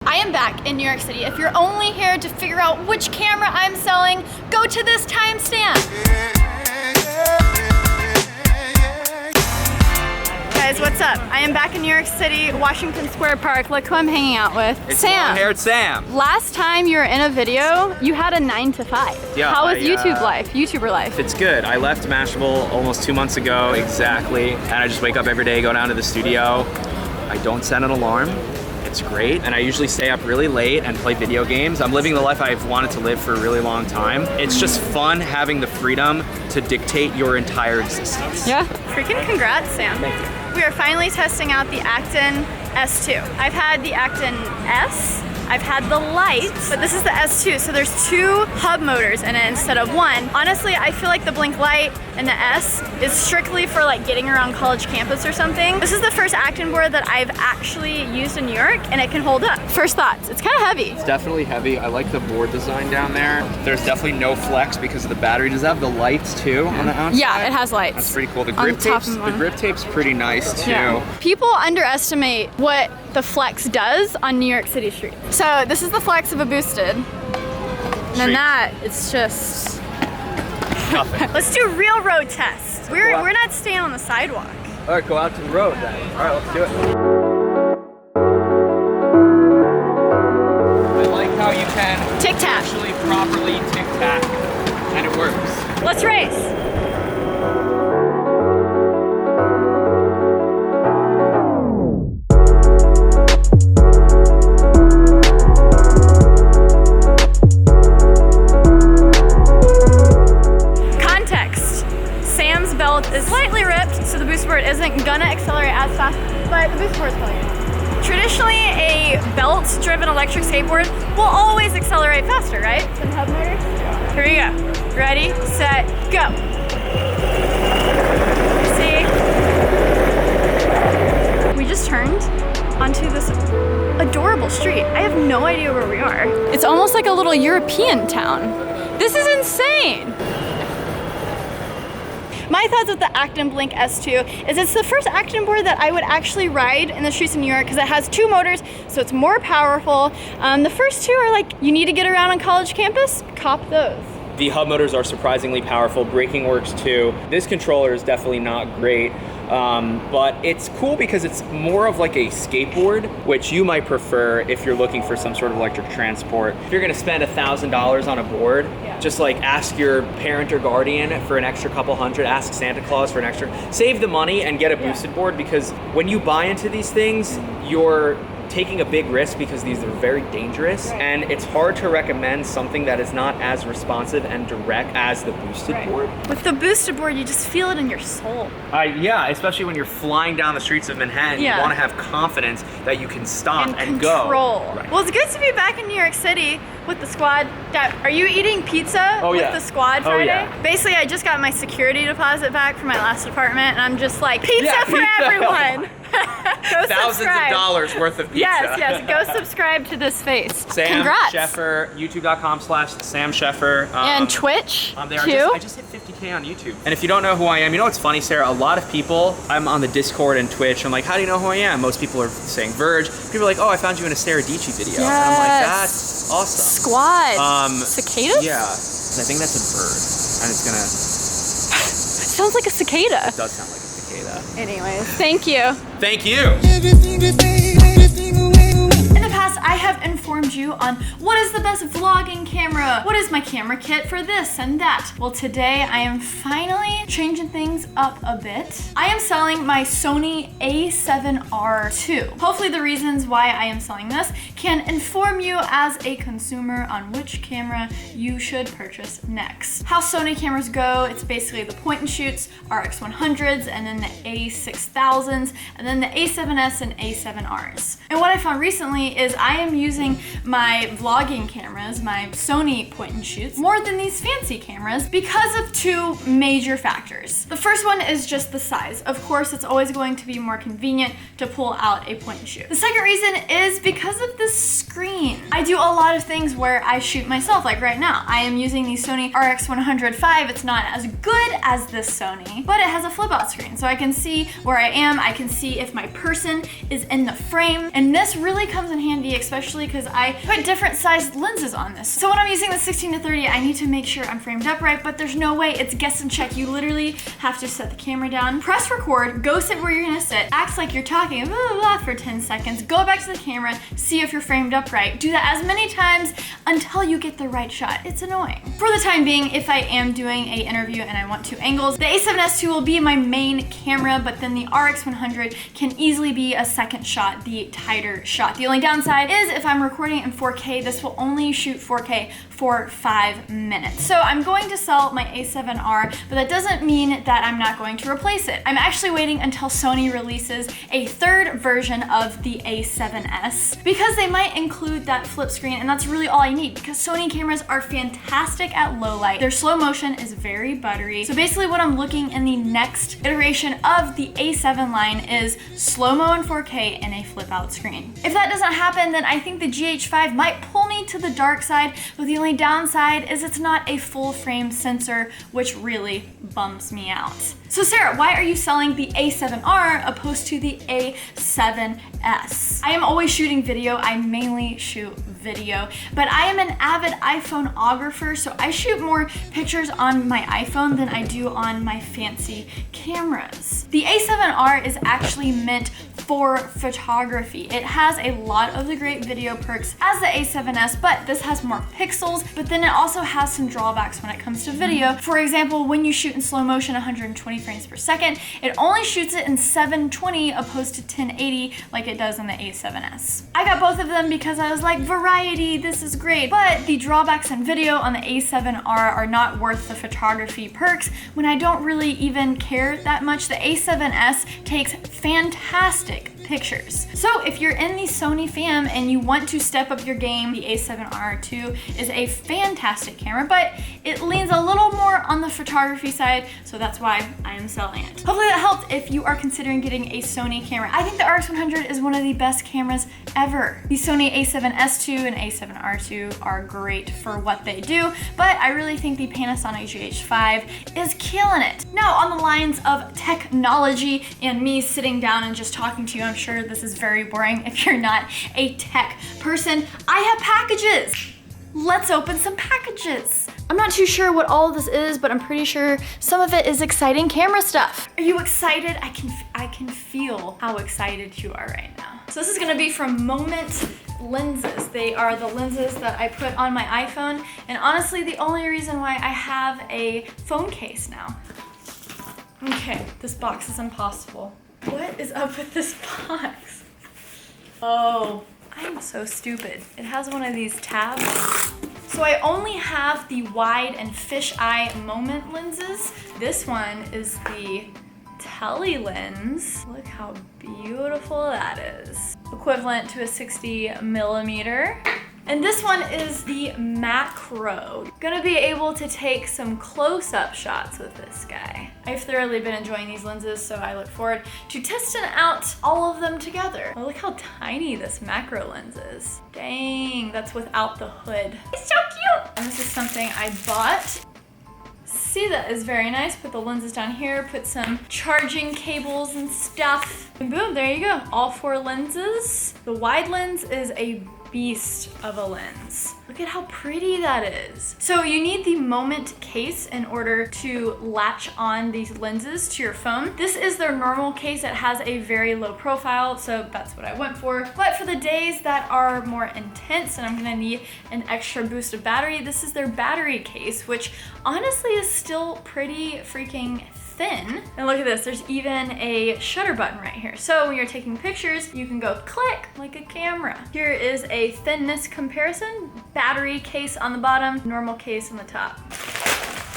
I am back in New York City. If you're only here to figure out which camera I'm selling, go to this timestamp. Guys, what's up? I am back in New York City, Washington Square Park. Look who I'm hanging out with. It's Sam. long-haired Sam. Last time you were in a video, you had a 9 to 5. Yeah, How was YouTuber life? It's good. I left Mashable almost 2 months ago, exactly. And I just wake up every day, go down to the studio. I don't set an alarm. It's great. And I usually stay up really late and play video games. I'm living the life I've wanted to live for a really long time. It's just fun having the freedom to dictate your entire existence. Yeah. Freaking congrats, Sam. Thank you. We are finally testing out the Acton S2. I've had the Acton S, I've had the Lite, but this is the S2, so there's 2 hub motors in it instead of 1. Honestly, I feel like the Blink Lite and the S is strictly for like getting around college campus or something. This is the first Acton board that I've actually used in New York, and it can hold up. First thoughts, it's kind of heavy. It's definitely heavy. I like the board design down there. There's definitely no flex because of the battery. Does it have the lights too on the outside? Yeah, it has lights. That's pretty cool. The grip tape's pretty nice too. Yeah. People underestimate what the flex does on New York City streets. So this is the flex of a boosted. And then that, it's just... Nothing. Let's do real road test. We're not staying on the sidewalk. All right, go out to the road then. All right, let's do it. I like how you can Tic-tac. actually properly tic-tac, and it works. Let's race. Is slightly ripped, so the boost board isn't gonna accelerate as fast, but the boost board is probably. Traditionally, a belt-driven electric skateboard will always accelerate faster, right? Than hub motors? Here we go. Ready, set, go. See? We just turned onto this adorable street. I have no idea where we are. It's almost like a little European town. This is insane. My thoughts with the Acton Blink S2 is it's the first Acton board that I would actually ride in the streets of New York because it has 2 motors, so it's more powerful. The first 2 are like, you need to get around on college campus, cop those. The hub motors are surprisingly powerful. Braking works too. This controller is definitely not great, but it's cool because it's more of like a skateboard, which you might prefer if you're looking for some sort of electric transport. If you're gonna spend $1,000 on a board, just like ask your parent or guardian for an extra couple hundred, ask Santa Claus for an extra, save the money and get a boosted board, because when you buy into these things, you're taking a big risk because these are very dangerous, and it's hard to recommend something that is not as responsive and direct as the boosted board. With the boosted board, you just feel it in your soul. Yeah, especially when you're flying down the streets of Manhattan, you want to have confidence that you can stop and go. Right. Well, it's good to be back in New York City with the squad. Are you eating pizza with the squad Friday? Yeah. Basically, I just got my security deposit back from my last apartment, and I'm just like, pizza for everyone. Thousands of dollars worth of pizza. Yes, go subscribe to this face. Sam Congrats. Sheffer, youtube.com/Sam Sheffer. And Twitch, I'm there. too? I just hit 50K on YouTube. And if you don't know who I am, you know what's funny, Sarah? A lot of people, I'm on the Discord and Twitch, I'm like, how do you know who I am? Most people are saying Verge. People are like, oh, I found you in a Sara Dietschy video. Yes. And I'm like, that's awesome. Squad. Cicadas? Yeah. I think that's a bird. And it's gonna... Sounds like a cicada. It does sound like a cicada. Anyways, thank you. Thank you. In the past, I have informed you on what is the best vlogging camera, what is my camera kit for this and that. Well, today I am finally changing things up a bit. I am selling my Sony a7R II. Hopefully the reasons why I am selling this can inform you as a consumer on which camera you should purchase next. How Sony cameras go, it's basically the point and shoots, RX100s, and then the A6000s, and then the A7S and A7Rs. And what I found recently is I am using my vlogging cameras, my Sony point and shoots, more than these fancy cameras because of 2 major factors. The first one is just the size. Of course, it's always going to be more convenient to pull out a point and shoot. The second reason is because of the screen. I do a lot of things where I shoot myself, like right now. I am using the Sony RX100V. It's not as good as this Sony, but it has a flip out screen. So I can see where I am. I can see if my person is in the frame. And this really comes in handy, especially because I put different sized lenses on this. So when I'm using the 16-30, I need to make sure I'm framed up right, but there's no way it's guess and check. You literally have to set the camera down, press record, go sit where you're gonna sit, act like you're talking blah, blah, blah, for 10 seconds, go back to the camera, see if you're framed up right. Do that as many times until you get the right shot. It's annoying. For the time being, if I am doing an interview and I want 2 angles, the A7S II will be my main camera, but then the RX100 can easily be a second shot, the tighter shot. The only downside is if I'm recording in 4K, this will only shoot 4K for 5 minutes. So I'm going to sell my A7R, but that doesn't mean that I'm not going to replace it. I'm actually waiting until Sony releases a 3rd version of the A7S because they might include that flip screen, and that's really all I need because Sony cameras are fantastic at low light. Their slow motion is very buttery. So basically what I'm looking in the next iteration of the A7 line is slow-mo in 4K and a flip out screen. If that doesn't happen, then I think the GH5 might pull me to the dark side, but the only downside is it's not a full frame sensor, which really bums me out. So Sarah, why are you selling the A7R opposed to the A7S? I am always shooting video. I mainly shoot video, but I am an avid iPhoneographer, so I shoot more pictures on my iPhone than I do on my fancy cameras. The A7R is actually meant for photography. It has a lot of the great video perks as the A7S, but this has more pixels, but then it also has some drawbacks when it comes to video. For example, when you shoot in slow motion 120 frames per second, it only shoots it in 720 opposed to 1080 like it does on the A7S. I got both of them because I was like, variety, this is great, but the drawbacks in video on the A7R are not worth the photography perks when I don't really even care that much. The A7S takes fantastic pictures. So if you're in the Sony fam and you want to step up your game, the A7R II is a fantastic camera, but it leans a little more on the photography side, so that's why I am selling it. Hopefully that helped if you are considering getting a Sony camera. I think the RX100 is one of the best cameras ever. The Sony A7S II and A7R II are great for what they do, but I really think the Panasonic GH5 is killing it. Now, on the lines of technology and me sitting down and just talking to you, I'm sure this is very boring if you're not a tech person. I have packages. Let's open some packages. I'm not too sure what all of this is, but I'm pretty sure some of it is exciting camera stuff. Are you excited? I can feel how excited you are right now. So this is gonna be from Moment lenses. They are the lenses that I put on my iPhone, and honestly, the only reason why I have a phone case now. Okay, this box is impossible. What is up with this box? Oh, I'm so stupid. It has one of these tabs. So I only have the wide and fisheye Moment lenses. This one is the tele lens. Look how beautiful that is. Equivalent to a 60mm. And this one is the macro. Gonna be able to take some close-up shots with this guy. I've thoroughly been enjoying these lenses, so I look forward to testing out all of them together. Oh, look how tiny this macro lens is. Dang, that's without the hood. It's so cute! And this is something I bought. See, that is very nice. Put the lenses down here, put some charging cables and stuff. And boom, there you go. All 4 lenses. The wide lens is a beast of a lens. Look at how pretty that is. So you need the Moment case in order to latch on these lenses to your phone. This is their normal case. It has a very low profile, so that's what I went for. But for the days that are more intense and I'm gonna need an extra boost of battery, this is their battery case, which honestly is still pretty freaking thin. And look at this, there's even a shutter button right here. So when you're taking pictures, you can go click like a camera. Here is a thinness comparison. Battery case on the bottom, normal case on the top.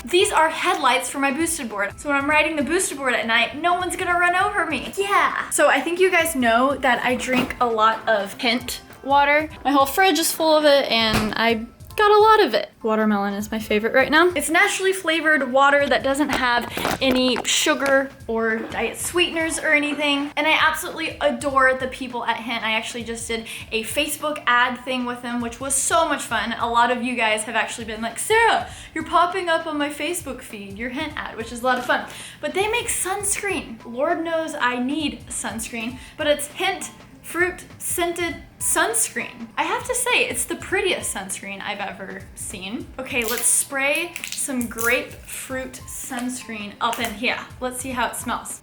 These are headlights for my boosted board. So when I'm riding the boosted board at night, no one's gonna run over me. Yeah. So I think you guys know that I drink a lot of Hint water. My whole fridge is full of it, and I got a lot of it. Watermelon is my favorite right now. It's naturally flavored water that doesn't have any sugar or diet sweeteners or anything. And I absolutely adore the people at Hint. I actually just did a Facebook ad thing with them, which was so much fun. A lot of you guys have actually been like, Sarah, you're popping up on my Facebook feed, your Hint ad, which is a lot of fun. But they make sunscreen. Lord knows I need sunscreen, but it's Hint fruit scented sunscreen. I have to say, it's the prettiest sunscreen I've ever seen. Okay, let's spray some grapefruit sunscreen up in here. Let's see how it smells.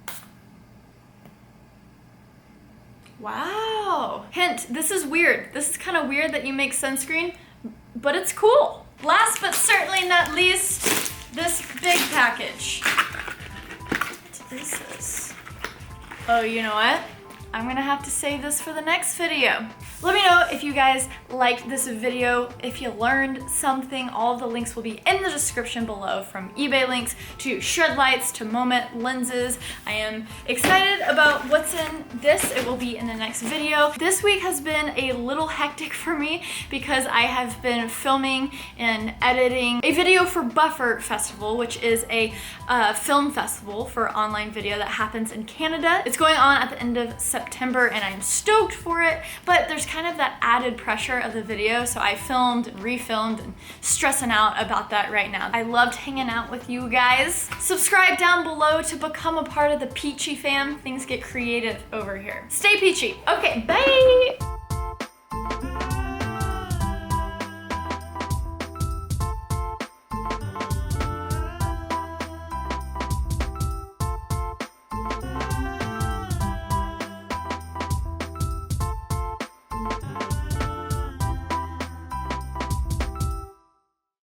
Wow. Hint, this is weird. This is kind of weird that you make sunscreen, but it's cool. Last but certainly not least, this big package. What is this? Oh, you know what? I'm gonna have to save this for the next video. Let me know if you guys liked this video, if you learned something. All of the links will be in the description below, from eBay links to shed lights to Moment lenses. I am excited about what's in this. It will be in the next video. This week has been a little hectic for me because I have been filming and editing a video for Buffer Festival, which is a film festival for online video that happens in Canada. It's going on at the end of September and I'm stoked for it, but there's kind of that added pressure of the video, so I filmed and refilmed and stressing out about that right now. I loved hanging out with you guys. Subscribe down below to become a part of the Peachy fam. Things get creative over here. Stay peachy. Okay, bye!